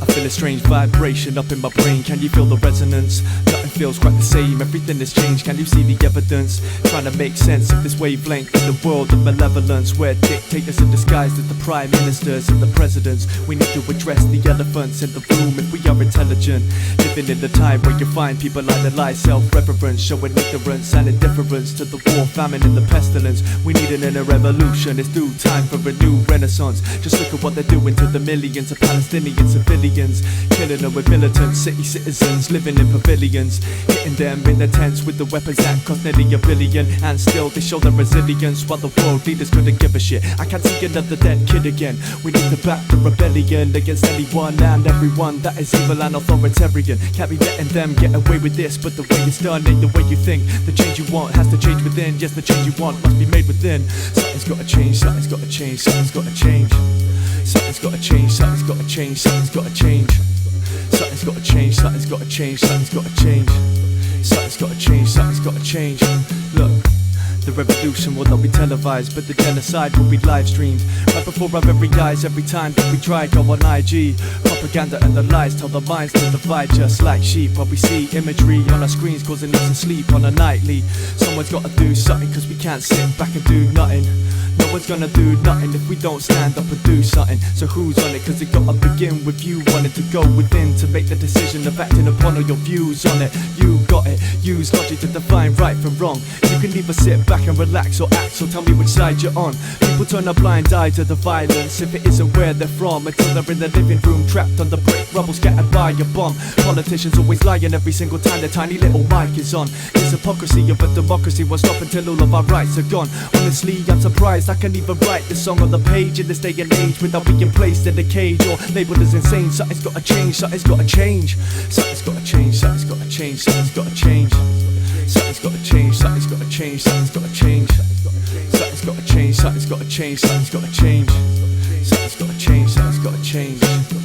I feel a strange vibration up in my brain. Can you feel the resonance? Nothing feels quite the same, everything has changed. Can you see the evidence? Trying to make sense of this wavelength in the world of malevolence, where dictators are disguised as the prime ministers and the presidents. We need to address the elephants in the room if we are intelligent. Living in the time where you find people idolize self-reverence, showing ignorance and indifference to the war, famine and the pestilence. We need an inner revolution, it's due time for a new renaissance. Just look at what they're doing to the millions of Palestinian civilians, killing them with militant city citizens living in pavilions, hitting them in their tents with the weapons that cost nearly $1 billion. And still they show their resilience while the world leaders couldn't give a shit. I can't see another dead kid again. We need to back the rebellion against anyone and everyone that is evil and authoritarian. Can't be letting them get away with this, but the way it's done ain't the way you think. The change you want has to change within. Yes, the change you want must be made within. Something's gotta change, something's gotta change, something's gotta change. Something's gotta change, something's gotta change, something's gotta change. Something's gotta change, something's gotta change, something's gotta change. Something's gotta change, something's gotta change. Look, the revolution will not be televised, but the genocide will be live streamed right before our very eyes. Every time that we try go on IG, propaganda and the lies tell the minds to divide just like sheep. While we see imagery on our screens causing us to sleep on a nightly. Someone's gotta do something, cause we can't sit back and do nothing. No one's gonna do nothing if we don't stand up and do something. So who's on it? Cause it gotta begin with you wanting to go within, to make the decision of acting upon all your views on it. You got it, use logic to define right from wrong. You can either sit back and relax or act, so tell me which side you're on. People turn a blind eye to the violence if it isn't where they're from, until they're in the living room trapped on the brick rubble scattered by a bomb. Politicians always lying every single time their tiny little mic is on. This hypocrisy of a democracy won't stop until all of our rights are gone. Honestly, I'm surprised I can even write this song on the page in this day and age without being placed in a cage or labeled as insane. Something's gotta change, something's gotta change. Something's gotta change, something's gotta change, something's gotta change. Something's gotta change, something's gotta change, something's gotta change. Something's gotta change, something's gotta change, something's gotta change. Something's gotta change, something's gotta change.